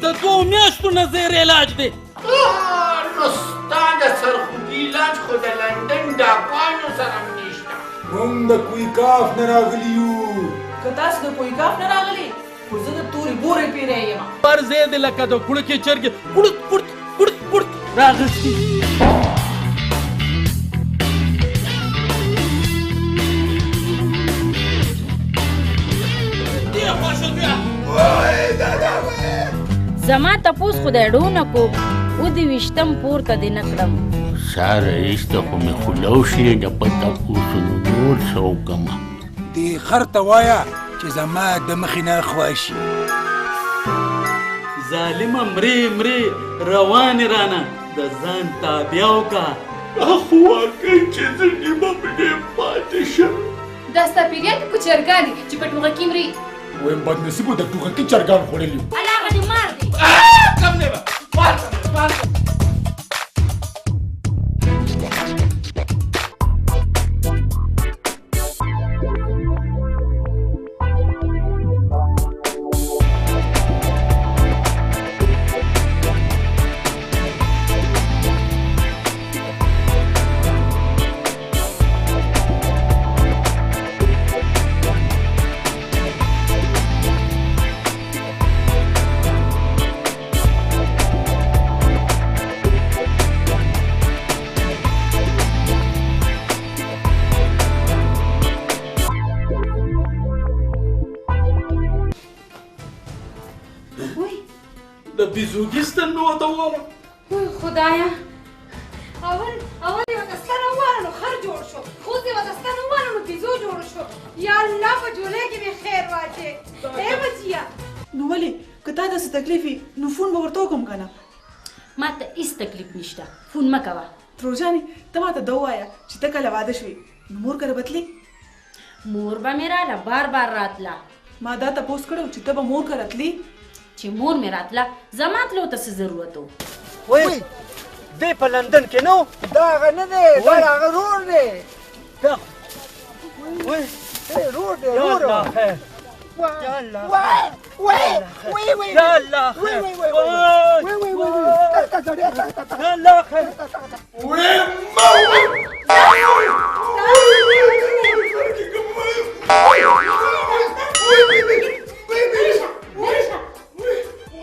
د 2 میاشتو نه زیر علاج دی. نو ستا د سرخوږي علاج خو د لندن ډاکوانو سره نشته. موږ د کویکاف نه راغلي یو. که تاسو د کویکاف نه راغلي خو زه د تورې بورې پیری یم. پر ځای دی لکه د کوړکې چرګې کوړت کوړت کوړت کوړت راغستي. زما تپوس خدای ډونه کو او د ویشتم پورته دې نه کړم. ساره ایسته خو مې خولو شي د په تپوسونو نور څه وکړمه. دې خر ته وایه چې زما د مخې نه خواشي. ظالمه مرې مرې روانې رانه د ځان تابع وکړه. خو واقعي چې زه نیمه مې پاتې شم. دا ستا پیریان دي کوچرګان دي چې په ټوغکي مري. وایم بدنصیبو د ټوغکي چرګان خوړلي وو. هغه دې مار دی. کم دی به د بیزوګي ستن مې ورته وویله. وای خدایا اول یې ورته ستن ووهله نو خر جوړ شو. اوس یې ورته ستن ووهله نو بیزو جوړ شو. یا الله په جولۍ کې مې خیر واچې. ای بچیه نو ولې که تا داسې تکلیف وي نو فون به ورته وکړم که نه. ما ته هېڅ تکلیف نشته. فون مه کوه. تروجانې ته ما ته دا ووایه چې ته کله واده شوې نو مور کره بتلې. مور به مې راله بار بار راتله. ما دا تپوس کړی چې ته به مور کره تلې. چې مور مې راتله زما تلو ته څه ضرورت و. وای دی په لندن کې نو دا هغه نه دی دا هغه رور دی. وای رور دی رور. یا الله وای وای یا الله خیر وای یا الله خیر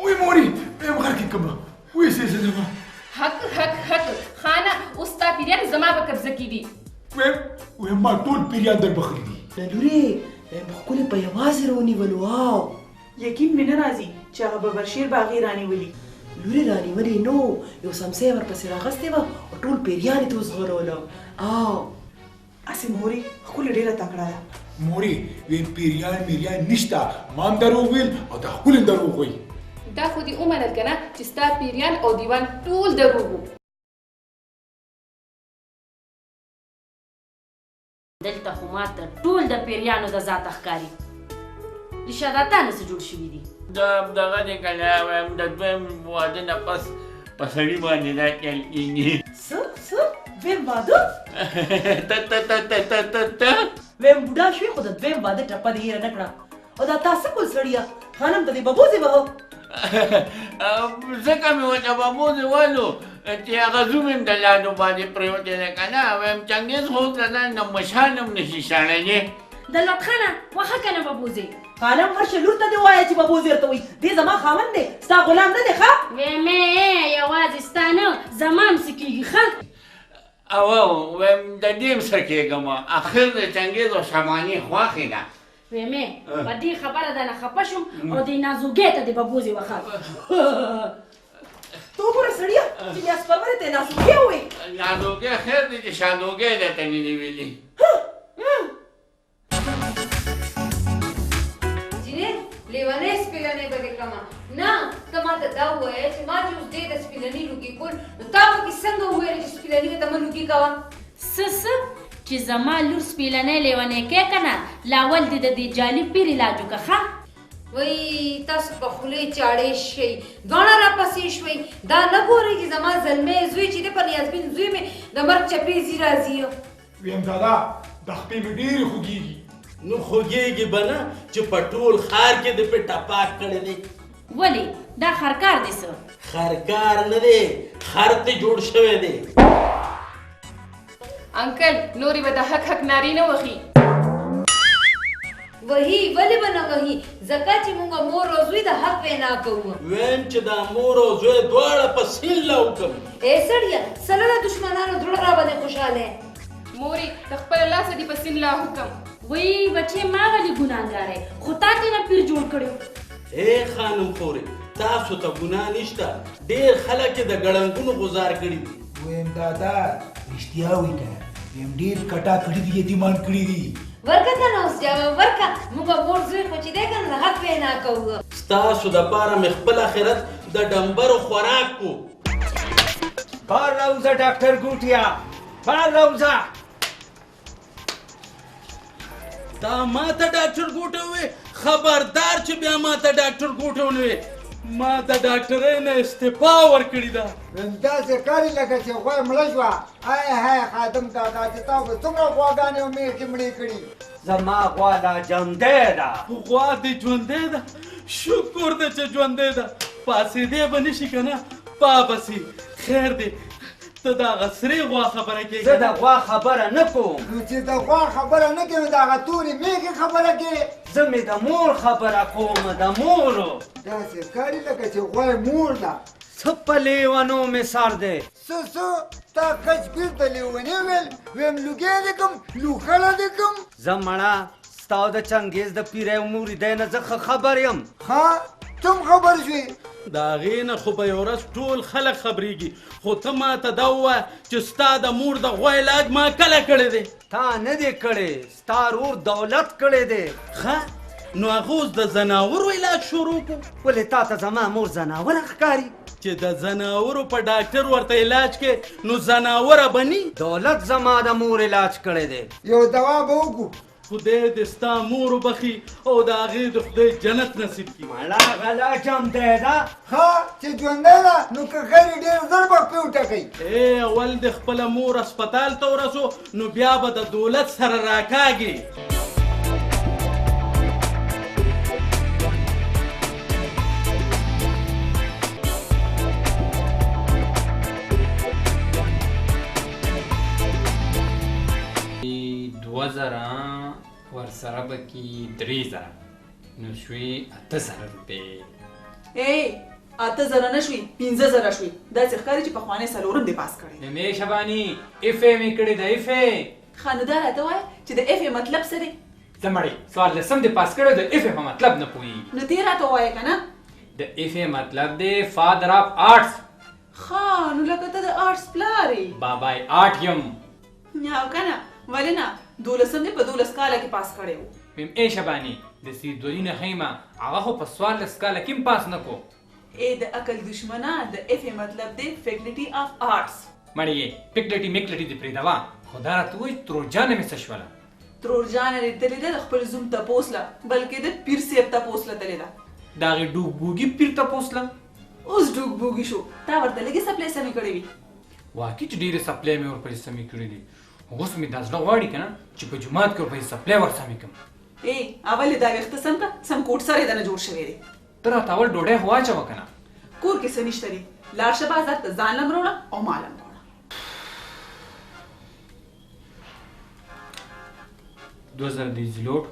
وای موري ویم غر کې کومه وای سې زما حق خانه اوس ستا پیریان زما په قبضه کې دي. ویم ما ټول پیریان در بخلي دي. لورې ښکلې په یوازې رونیولو. واو یقین مې نه راځي چې هغه ببرشیر به هغې رانیولي. لورې رانیولې نو یو سمسۍ یې ورپسې راغستې وه او ټول پیریان یې ته وزغرولو. او هسې مورې ښکلې ډېره تکړه ده. موري ویم پیریان میریان نشته. ما هم دروغ ویل او دا ښکلې دروغ وایي. دا خو دې ومنل که نه چې ستا پیریان او دیوان ټول دروغ وو. دلته خو ماته ټول د پیریانو د ذاته ښکاري. رشاداتانو څه جوړ شوي دي. دا دغه دی که نه وایم د دویم واده نه پس په سړي باندې دا چل کېږي. څه دویم واده؟ ته ویم بوډا شوې خو د دویم واده ټپه دې هېره نه کړه. او دا تا څه کول سړیه خانم ته دې ببوزې به ځکه مې ورته ببوزې والو چې هغه زوم یې د لاندو باندې پرېوتی دی که نه وایم چنګیز خو د نن نه مشان هم نشي شړلی. د لطخانه وښه که نه ببوزې. خانم ورشه لور ته دې ووایه چې ببوزې ورته وایي. دې زما خاوند دی ستا غلام نه دی ښه. ویمې یوازې ستا نه زما هم څه کېږي ښه. او وایم د دې هم څه کېږم اخر د چنګیز او شماني خوښې ده. ویمې په دې خبره ده نه خفه شوم او دې نازوګۍ ته دې ببوزې وښه. ته وګوره سړیه چې بیا سپرمنې ته یې نازوګۍ ووایي. نازوګۍ خیر دی چې شادوګۍ درته مې نیولي. جینې لیونۍ سپېلنۍ به دې کړمه. نه ته ماته دا ووایه چې ما چې اوس دې د سپېلنۍ لوګي کول نو تا پکې څنګه وویل چې سپېلنۍ به ته مه لوګي کوه. څه چې زما لور سپېلنۍ لیونۍ کې که نه لاول دې د دې جالي پیر علاج وکړه ښه. وای تاسو په خولې چاړې شئ دواړه راپسې شوئ. دا نه ګورئ چې زما زلمی زوی چې دی په نیازبین زوی مې د مرګ چپېزي راځي. ویم دادا د خپې مې ډېرې خوږېږي. نو خوږېږي به نه چې په ټول ښار کې دې پې ټپاک کړی دی. ولې دا خرکار دی څه خرکار نه دی خر ته جوړ شوی دی انکل نورې به د حق ناری نه وخي وهي ولې به نه وهي ځکه چې موږ مور او زوی د حق وینا کوو ویم چې دا مور او زوی دواړه په سیل لاوکم ای سړیه سره د دشمنانو زړه را باندې خوشاله مورې د خپل لاسه دې په سین لا حکم وای بچې ما ولې ګناهګار یې خو تا ته نه پیر جوړ کړو اے خانم خورې تاسو ته ګناه نشته ډېر خلک یې د ګړنګونو گزار کړي دي ویم دادا رښتیا وایي که ویم ډېر کټا کړي دي یتیمان کړي دي ورکه ته نه اوس جواب ورکه موږ مور زوی خو چې دی که نه د حق وینا کوو ستاسو دپاره مې خپل آخرت د ډمبرو خوراک کو بار راوځه ډاکټر ګوټیا بار راوځه تا ما ته ډاکټر ګوټه وې خبردار چې بیا ما ته ډاکټر ګوټه ونه وې ما د ډاکټرۍ نه استعفا ورکړې ده داسې کاري لکه چې غوی مړه شوه های های خادم کاکا چې تا به څومره غواګانې او میږې مړې کړي زما غوا لا ژوندۍ ده غوا دې ژوندۍ ده شکر دی چې ژوندۍ ده پاڅېدی به نه شي که نه پابسي خیر دی ته د هغه سرې غوا خبره کېږي زه د غوا خبره نه کوم نو چې د غوا خبره نه کوې د هغه تورې میږې خبره کوې زه مې د مور خبره کوم د مورو داسې کاري لکه چې غوی مور ده څه په لیونو مې سر دی څه تا کچ بیرته لیونی ویل ویم لوګی دې کړم لوخړه دې کړم زه مړه ستا د چنګیز د پیری مورې دی نه زه ښه خبر یم ها تم خبر شوې د هغې نه خو به یو ورځ ټول خلک خبرېږي خو ته ما ته دا ووایه چې ستا د مور د غوا علاج ما کله کړی دی تا نه دی کړی ستا رور دولت کړی دی ښه نو هغه اوس د زناورو علاج شروع کړو ولې تا ته زما مور زناوره ښکاري چې د زناورو په ډاکټر ورته علاج کې نو زناوره به ني دولت زما د مور علاج کړی دی یو دوا به وکړو خدای دې ستا مور وبخي او د هغې د خدای جنت نصیب کړي مړه غلا جمدی ده ها چې ژوندی ده نو که خیر ډېر زر به پې وټکوي ای اول د خپله مور اسپتال ته ورسو نو بیا به د دولت سره راکاږي ورسره به کې 3000 نو شوي 8000 روپۍ ای 8000 نه شوي 15000 شوي داسې ښکاري چې پخوانی څلورم دې پاس کړی مې شباني اف ای مې کړې ده اف ای ښه نو دا راته وایه چې د اف ای مطلب څه دی زه مړې څوارلسم دې پاس کړی د اف ای په مطلب نه پوهېږي نو دې راته ووایه که نه د اف ای مطلب دی فادر آف آرټس ښه نو لکه ته د آرټس پلار یې بابای آرټ یم او که نه ولې نه 12 دې په 12 کاله کې پاس کړی و ویم ای شباني د سیدولي نه ښیمه هغه خو په 14 کاله کې هم پاس نه کو ای د عقل دشمنه د اف ای مطلب دی فیکلټي آف آرټس مړې پکلټي میکلټي دې پرېږده خو دا راته وایي تروجانه مې څه شوله ترورجانه دې تللې ده د خپل زوم تپوس له بلکې د پیر صاحب تپوس له تللې ده د هغې ډوک بوګي پیر تپوس له اوس ډوک بوګي شو تا ورته لږې سپلۍ سمې کړې وي واقعي چې ډېرې سپلۍ مې ورپسې سمې کړې دي اوس مې دا زړه غواړي که نه چې په جومات کې ورپسې سپلۍ ورسمې کړم ای اول یې دا ویښته سم کړه سم کوټ سره یې دنه جوړ شوی دی ته راته اول ډوډۍ خو واچوه که نه کور کې څه نشته دي لاړ شه بازار ته ځان لم راوړه او مال هم راوړه 2000 د ایزیلوټ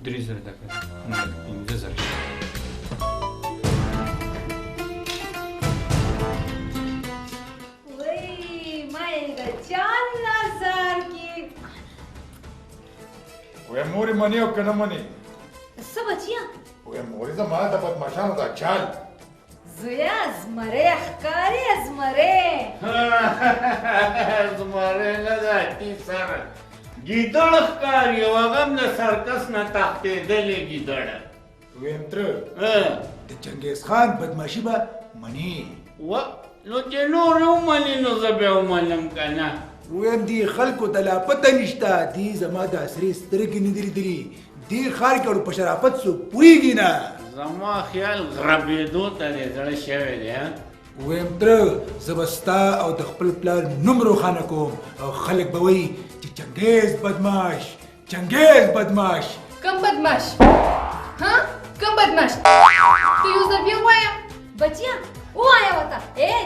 3000 د 15000 وې مورې منې او که نه منې څه بچیه وې مورې زما د بدماشانو دا چال زویه زمری ښکاري زمری زمری نه ده تی سره ګیدړ ښکاري او هغه هم د سرکس نه تښتېدلې ګیدړه ویم تره د چنګیز خان بدماشي به منې نو چې نور ومني نو زه بیا ومنم که نه ویم دې خلکو ته لا پته نشته دې زما د عصري سترګې نه دي لیدلي دې ښار کې اړو په شرافت څوک پوهېږي نه زما خیال غربېدو ته دې زړه شوی دی ویم تره زه به ستا او د خپل پلار نوم روښانه کوم او خلک به وایي چې چنګیز بدماش چنګیز بدماش کم بدماش ها کوم بدمعش ته یو ځل بیا ووایه بچیا ووایه ورته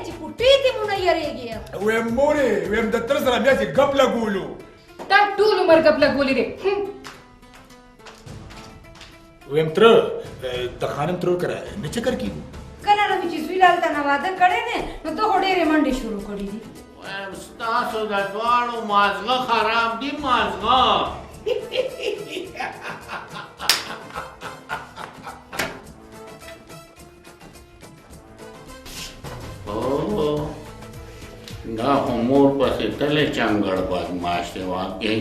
چې پوټې دې مونه یریږي ویم مورې ویم د تر سره بیا چې ګپ لګولو تا ټول عمر ګپ لګولې دی ویم تر د خانم ترور کړه نه چکر کیږي کله نو چې زوی لال ته واده کړی دی نو ته خو ډېرې منډې شروع کړي دي ستاسو د دواړو مازغه خراب دي مازغه دا خو مور پسې تلې چنګړ بدماش دی واقعي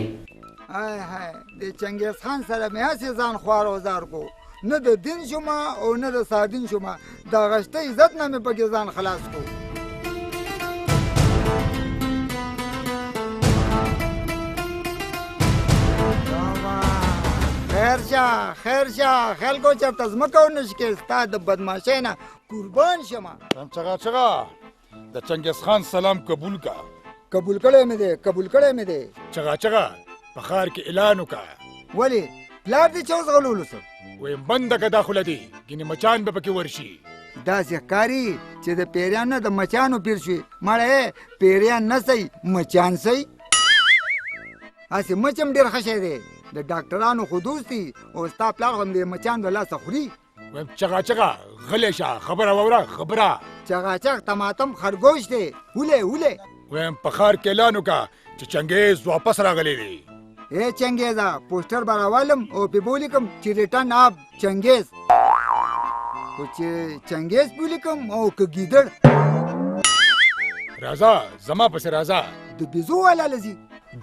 هاي هاي د چنګیز خان سره مې هسې ځان خوار وزار کو نه د دین شومه او نه د سادین شومه د غشته عزت نه مې پکې ځان خلاص کو خیر شه خلکو چېرته ځمکه ونشي کې ستا د بدماشۍ نه قربان شمه چغا د چنګیز خان سلام قبول کا قبول کړی مې دی چغا په ښار کې اعلان وکړه ولې پلار دې چې اوس غلولو څه ویم بنده که دا خوله دي ګینې مچان به پکې ورشي داسې ښکاري چې د پیریان نه د مچانو پیر شوي مړی پیریان نه صحیح مچان صحیح هسې مچ هم ډېر ښه شی دی د ډاکټرانو خو دوست دي او ستا پلار هم د مچان د لاسه خوري ویم چغا غلی شه خبره واوره خبره چغاچغ تماتم خرګوش دی هولی ویم په ښار کې اعلان وکړه چې چنګیز واپس راغلی دی اے چنګیزه پوسټر به راولم او پې به ولیکم چې ریټرن آف چنګیز خو چې چنګیز پې ولیکم او که ګیدړ راځه زما پسې راځه د بیزو والا لځي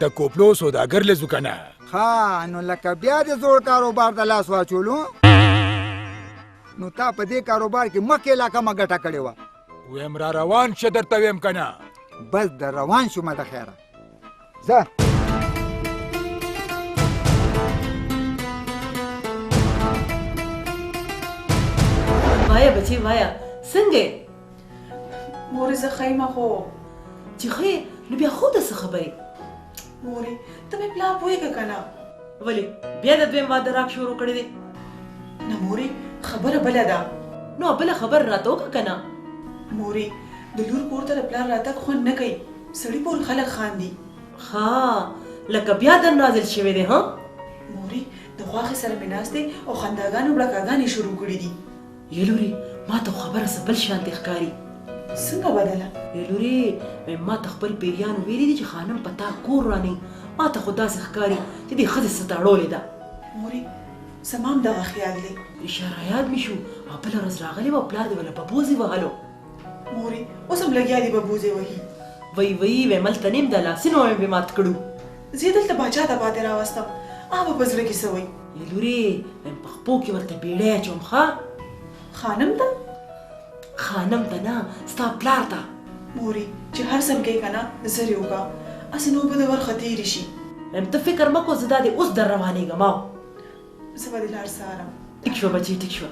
د کوپلو سوداګر لزو که نه ښه نو لکه بیا د زوړ کاروبار د لاس واچولو نو تا په دې کاروبار کې مخکې لا کمه ګټه کړې وه ویم را روان شه درته ویم که نه بس د روان شومه د خیره ځه وایا بچی وایا څنګه مورې زه ښه یم خو چې ښه نو بیا خو د څه خبرې مورې ته مې پلار پوهېږه که نه ولې بیا د دویم واده راک شروع کړی دی نه مورې خبره بله ده نو بله خبر راته وکړه که نه مورې د لور کور ته د پلار راتګ خوند نه کوي سړي پورې خلک خاندي ها لکه بیا در نازل شوی دی ها مورې د غواښې سره مې ناست دی او خنداګانې بړکاګانې شروع کړي دي یلوري ما ته خبره څه بل شانتې ښکاري څنګه بدله یلوري ما ته خپل پیریانو ویلي دي چې خانم په تا کور رانی ما ته خو داسې ښکاري چې دې ښځې څه تړولې ده مورې زما هم دغه خیال دی اشاره یاد مې شو او بله ورځ راغلی وه پلار دې وله ببوزې وهلو مورې اوس هم لګیا دي ببوزې وهي وی ویم هلته نیم د لاسینو مې مات کړو زه یې دلته باچا ته پاتې راوستم هغه په زړه کې څه وایي یلوري په خپو کې ورته بیړی اچوم ښه خانم ته نه ستا پلار ته مورې چې هر څه کوي که نه زر یې وکړه هسې نو به د ورخه تېرې شي ته فکر مه کوه زه دا دې اوس در روانېږم او زه به دې لار څارم ټیک شوه بچې ټیک شوه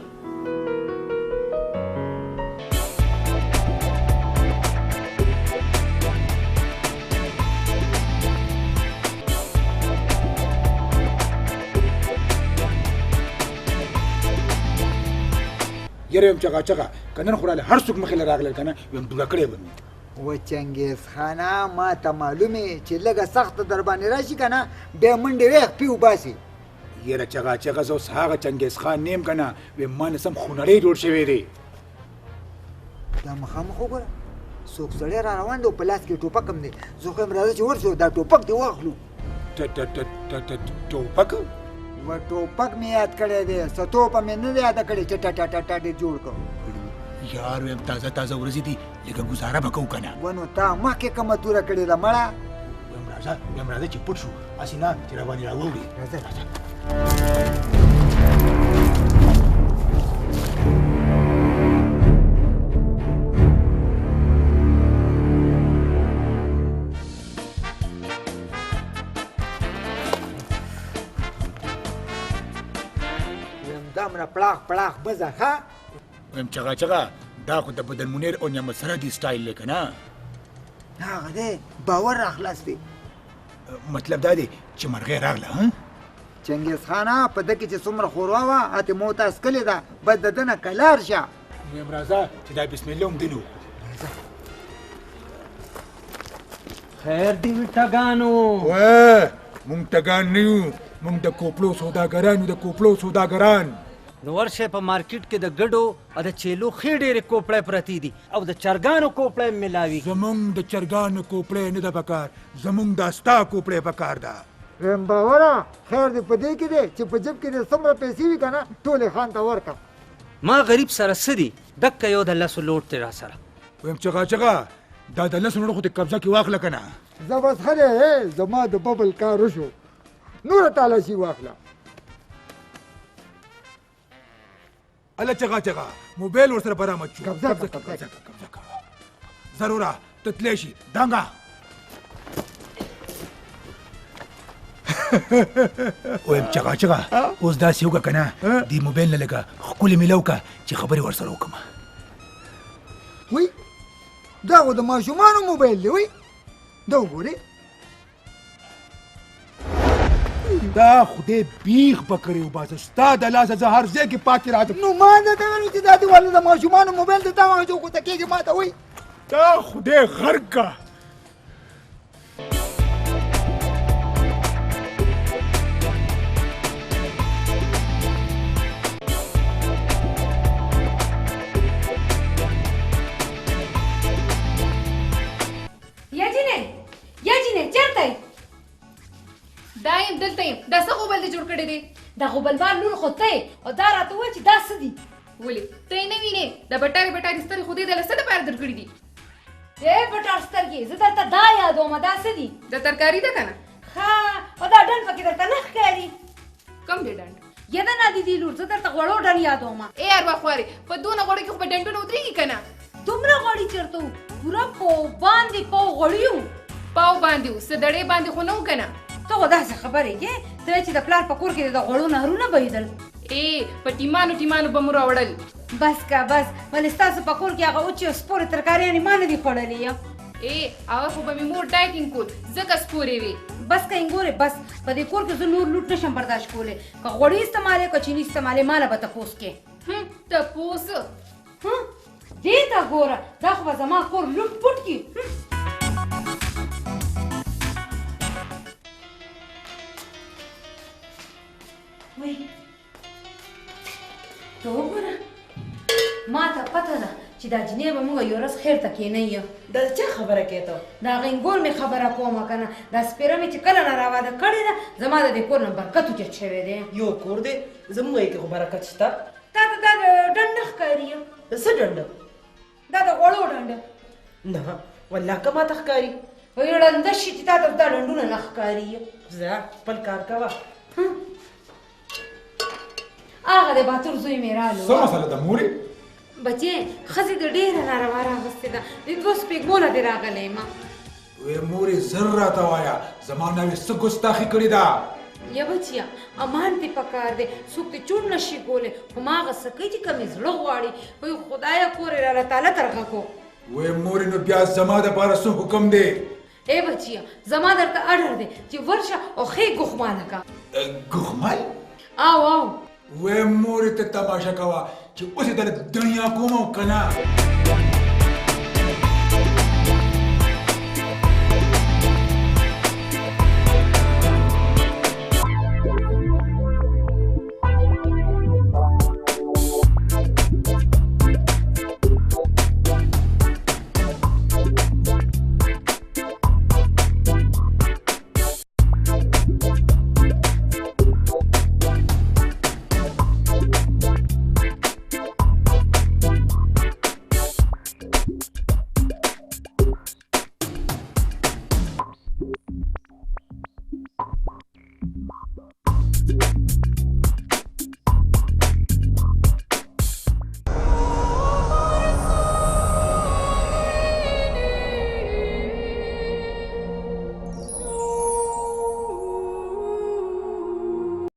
یره یم چغا که نن خو رالی هر څوک مخې له راغلل که نه ویم دوړه کړی به مې و چنګیز خانه ما ته معلومې چې لږه سخته در باندې راشي که نه بیا منډې ویښ پې وباسي یره چغا زه اوس هغه چنګیز خان نیم که نه ویم ما نه سم خونړی جوړ شوی دی دا مخامخ وګوره څوک سړی را روان دی او په لاس کې ټوپک هم دی زه خو یم راځه چې ورشو دا ټوپک دې واخلو ټوپک و ټوپک مې یاد کړی دی څه توپه مې نه دی یاده کړې چې ټټ دې جوړ کړو یار ویم تازه ورځې دي لږه ګزاره به کوو که نه ونو تا مخکې کومه توره کړې ده مړه ویم راځه چې پټ شو هسې نه چې راباندې راواوړي راځه دامره پړاخ بزه ښه ویم چغا دا خو د بدن منیر او نعمت سره دی سټایل دی که نه هغه دی باور راخلاص دی مطلب دا دی چې مرغۍ راغله چنګیز خانه په دکې چې څومره خوروا وه اته مو ته اسکلې ده بد د ده نه کلار شه ویم راځه چې دا بسم الله هم دینو خیر دی وي ټګانو وای مونږ ټګان نه یو مونږ د کوپلو سوداګران یو د کوپلو سوداګران نو ورشه په مارکیټ کې د ګډو او د چیلو ښې ډېرې کوپړې پرتې دي او د چرګانو کوپړې ملاوي زمونږ د چرګانو کوپړې نه ده پکار زمونږ دا ستا کوپړې پکار ده ویم باوره خیر دی په دې کې دی چې په جب کې دې څومره پیسې وي که نه ټولې خان ته ورکړه ما غریب سره څه دي دکه یو د لسو لوټ دی را سره ویم چغا دا د لسو نړو خو دې قبضه کې واخله که نه زه بس ښه دی زما د ببل کار وشو نوره تالاشي واخله الله چغا موبایل ورسره برآمد شو قبضه ضروره ته تلی شي دانګه ویم چغا اوس داسې وکړه که نه دې موبایل نه لږه ښکلې میله وکړه چې خبرې ورسره وکړم وی دا خو د ماشومانو موبایل دی وی دا وګورې دا خدای بیخ به کړی وباسه ستا د لاسه زه هر ځای کې پاتې راځم نو ما درته ویلو چې دا دې والله د ماشومانو موبایل دی دا هغه چې کوته کېږي ما ته وی دا خدای غرق کا یا جینې چېرته یې دا یم دلته یم دا څه غوبل دې جوړ کړی دی دا غوبلبال لور خو ته یې او دا راته ووایه چې دا څه دي ولې ته یې نه وینې دا بټارې سترګې خو دې د له څه دپاره درکړي دي بټار سترګې زه درته دا یادوم دا څه دي دا ترکاري ده که نه ښه او دا ډنډ پکې درته نه ښکاري کم دی ډنډ یده نه دي لور زه درته غوړو ډنډ یادوم ای ارواخوارې په دونه غوړو کې خو به ډنډونه ودرېږي که نه دومره غوړي چېرته وو پوره پاو باندې پاو غوړي وو پاو باندې وو څه دړې باندې خو نه وو که نه ته خو داسې خبرې کې ته چې د پلار په کور کې د غوړو نهرونه بهېدل په ټیمانو به مو راوړل بس کا بس ولې ستاسو په کور کې هغه وچې او سپورې ترکاریانې ما نه دي خوړلې هغه خو به مې مور ډایټینګ کول ځکه سپورې وې بس که انګورې بس په دې کور کې زه نور لوټ نشم برداشت کولی که غوړي استعمالې که چیني استعمالې ما نه به تپوس کې تپوس دې ته ګوره دا خو به زما کور لوټ پوټ کي وای ته وګوره ما ته پته ده چې دا جنې به موږ یو ورځ خیر ته کېنئ دا چا خبره کوې ته د هغې انګور مې خبره کومه که نه دا سپېره مې چې کله نه راواده کړې ده زما د دې کور نه برکت اوچت شوی دی یو کور دی زموږ یې کې خو برکت شته تا ته دا د ډنډ نه ښکاري د څه ډنډ دا د غوړو ډنډ نه والله که ما ته ښکاري وایي ړنده شي چې تا ته دا ډنډونه نه ښکاري ځه خپل کار کوه هغه د باتور زوی مې رالو څه مسله ده مورې بچې ښځې د ډېره ناروا راغستې ده د 2 سپېږمو نه دې راغلی یم وې مورې زر راته وایه زما ناوې څه ګستاخي کړې ده یا بچیا امان دې پکار دی څوک دې چوڼ نشي کولی خو ما هغه څه کوي چې کمې زړه غواړي وایي خدایه کور یې راله تاله ترغه کو وې مورې نو بیا زما دپاره څه حکم دی بچیا زما درته اډر دی چې ورشه او ښې ګوښماله کا ګوښمال او وې مورې ته تماشه کوه چې اوس یې دله دنیا کوم او که نه